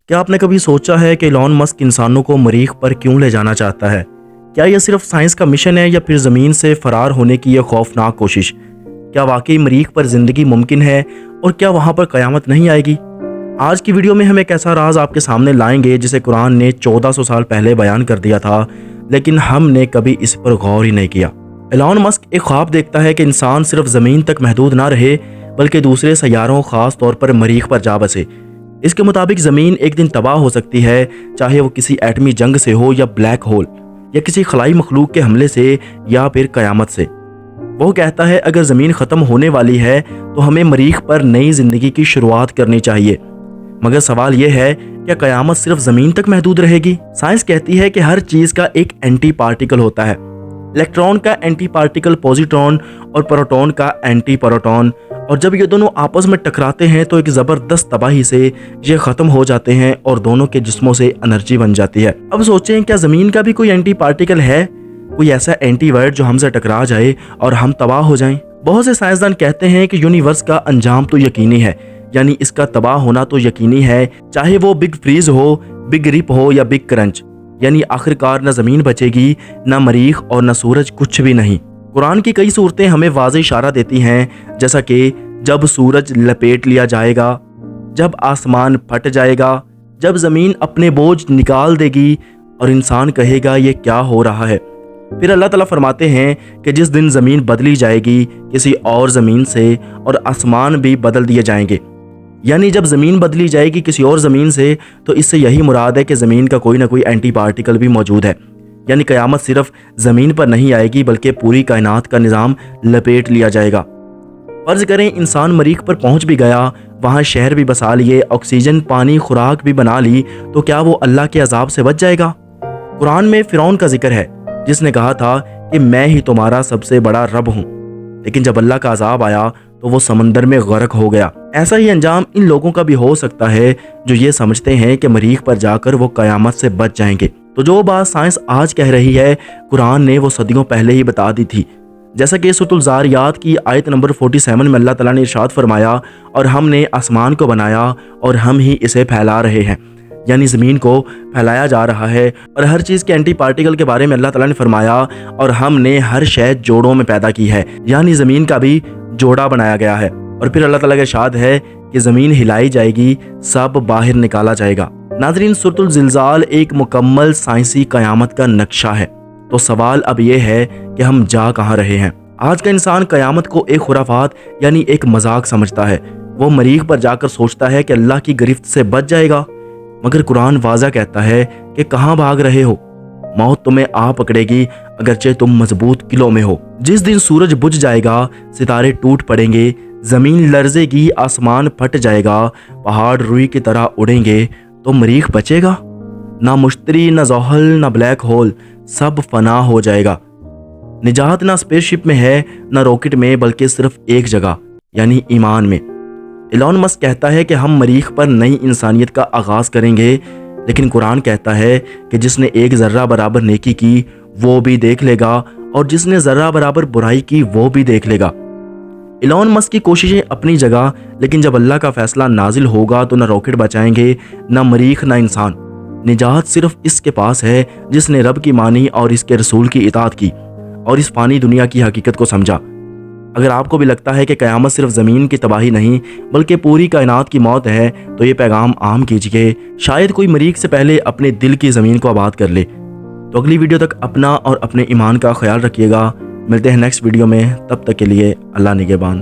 کیا آپ نے کبھی سوچا ہے کہ ایلون مسک انسانوں کو مریخ پر کیوں لے جانا چاہتا ہے؟ کیا یہ صرف سائنس کا مشن ہے یا پھر زمین سے فرار ہونے کی یہ خوفناک کوشش؟ کیا واقعی مریخ پر زندگی ممکن ہے اور کیا وہاں پر قیامت نہیں آئے گی؟ آج کی ویڈیو میں ہم ایک ایسا راز آپ کے سامنے لائیں گے جسے قرآن نے 1400 سال پہلے بیان کر دیا تھا، لیکن ہم نے کبھی اس پر غور ہی نہیں کیا۔ ایلون مسک ایک خواب دیکھتا ہے کہ انسان صرف زمین تک محدود نہ رہے بلکہ دوسرے سیاروں، خاص طور پر مریخ پر جا بسے۔ اس کے مطابق زمین ایک دن تباہ ہو سکتی ہے، چاہے وہ کسی ایٹمی جنگ سے ہو یا بلیک ہول یا کسی خلائی مخلوق کے حملے سے یا پھر قیامت سے۔ وہ کہتا ہے اگر زمین ختم ہونے والی ہے تو ہمیں مریخ پر نئی زندگی کی شروعات کرنی چاہیے۔ مگر سوال یہ ہے کہ قیامت صرف زمین تک محدود رہے گی؟ سائنس کہتی ہے کہ ہر چیز کا ایک اینٹی پارٹیکل ہوتا ہے۔ الیکٹران کا اینٹی پارٹیکل پوزیٹرون اور پروٹون کا اینٹی پروٹون، اور جب یہ دونوں آپس میں ٹکراتے ہیں تو ایک زبردست تباہی سے یہ ختم ہو جاتے ہیں اور دونوں کے جسموں سے انرجی بن جاتی ہے۔ اب سوچیں، کیا زمین کا بھی کوئی اینٹی پارٹیکل ہے؟ کوئی ایسا اینٹی وائرس جو ہم سے ٹکرا جائے اور ہم تباہ ہو جائیں؟ بہت سے سائنسدان کہتے ہیں کہ یونیورس کا انجام تو یقینی ہے، یعنی اس کا تباہ ہونا تو یقینی ہے، چاہے وہ بگ فریز ہو، بگ رپ ہو یا بگ کرنچ، یعنی آخرکار نہ زمین بچے گی، نہ مریخ اور نہ سورج، کچھ بھی نہیں۔ قرآن کی کئی صورتیں ہمیں واضح اشارہ دیتی ہیں، جیسا کہ جب سورج لپیٹ لیا جائے گا، جب آسمان پھٹ جائے گا، جب زمین اپنے بوجھ نکال دے گی اور انسان کہے گا یہ کیا ہو رہا ہے۔ پھر اللہ تعالیٰ فرماتے ہیں کہ جس دن زمین بدلی جائے گی کسی اور زمین سے اور آسمان بھی بدل دیے جائیں گے، یعنی جب زمین بدلی جائے گی کسی اور زمین سے تو اس سے یہی مراد ہے کہ زمین کا کوئی نہ کوئی اینٹی پارٹیکل بھی موجود ہے، یعنی قیامت صرف زمین پر نہیں آئے گی بلکہ پوری کائنات کا نظام لپیٹ لیا جائے گا۔ فرض کریں انسان مریخ پر پہنچ بھی گیا، وہاں شہر بھی بسا لیے، آکسیجن، پانی، خوراک بھی بنا لی، تو کیا وہ اللہ کے عذاب سے بچ جائے گا؟ قرآن میں فرعون کا ذکر ہے جس نے کہا تھا کہ میں ہی تمہارا سب سے بڑا رب ہوں، لیکن جب اللہ کا عذاب آیا تو وہ سمندر میں غرق ہو گیا۔ ایسا ہی انجام ان لوگوں کا بھی ہو سکتا ہے جو یہ سمجھتے ہیں کہ مریخ پر جا کر وہ قیامت سے بچ جائیں گے۔ تو جو بات سائنس آج کہہ رہی ہے قرآن نے وہ صدیوں پہلے ہی بتا دی تھی، جیسا کہ سورۃ الذاریات کی آیت نمبر 47 میں اللہ تعالیٰ نے ارشاد فرمایا، اور ہم نے آسمان کو بنایا اور ہم ہی اسے پھیلا رہے ہیں، یعنی زمین کو پھیلایا جا رہا ہے۔ اور ہر چیز کے اینٹی پارٹیکل کے بارے میں اللہ تعالیٰ نے فرمایا، اور ہم نے ہر شے جوڑوں میں پیدا کی ہے، یعنی زمین کا بھی جوڑا بنایا گیا ہے۔ اور پھر اللہ تعالیٰ کا ارشاد ہے کہ زمین ہلائی جائے گی، سب باہر نکالا جائے گا۔ ناظرین، سورۃ الزلزال ایک مکمل سائنسی قیامت کا نقشہ ہے۔ تو سوال اب یہ ہے کہ ہم جا کہاں رہے ہیں؟ آج کا انسان قیامت کو ایک خرافات یعنی ایک مذاق سمجھتا ہے۔ وہ مریخ پر جا کر سوچتا ہے کہ اللہ کی گرفت سے بچ جائے گا، مگر قرآن واضح کہتا ہے کہ کہاں بھاگ رہے ہو؟ موت تمہیں آ پکڑے گی اگرچہ تم مضبوط قلعوں میں ہو۔ جس دن سورج بجھ جائے گا، ستارے ٹوٹ پڑیں گے، زمین لرزے گی، آسمان پھٹ جائے گا، پہاڑ روئی کی طرح اڑیں گے، تو مریخ بچے گا؟ نہ مشتری، نہ زحل، نہ بلیک ہول، سب فنا ہو جائے گا۔ نجات نہ اسپیس شپ میں ہے، نہ راکٹ میں، بلکہ صرف ایک جگہ، یعنی ایمان میں۔ ایلون مسک کہتا ہے کہ ہم مریخ پر نئی انسانیت کا آغاز کریں گے، لیکن قرآن کہتا ہے کہ جس نے ایک ذرہ برابر نیکی کی وہ بھی دیکھ لے گا، اور جس نے ذرہ برابر برائی کی وہ بھی دیکھ لے گا۔ ایلون مسک کی کوششیں اپنی جگہ، لیکن جب اللہ کا فیصلہ نازل ہوگا تو نہ راکٹ بچائیں گے، نہ مریخ، نہ انسان۔ نجات صرف اس کے پاس ہے جس نے رب کی مانی اور اس کے رسول کی اطاعت کی اور اس فانی دنیا کی حقیقت کو سمجھا۔ اگر آپ کو بھی لگتا ہے کہ قیامت صرف زمین کی تباہی نہیں بلکہ پوری کائنات کی موت ہے تو یہ پیغام عام کیجیے، شاید کوئی مریخ سے پہلے اپنے دل کی زمین کو آباد کر لے۔ تو اگلی ویڈیو تک اپنا اور اپنے ایمان کا خیال رکھیے گا۔ ملتے ہیں نیکسٹ ویڈیو میں، تب تک کے لیے اللہ نگہبان۔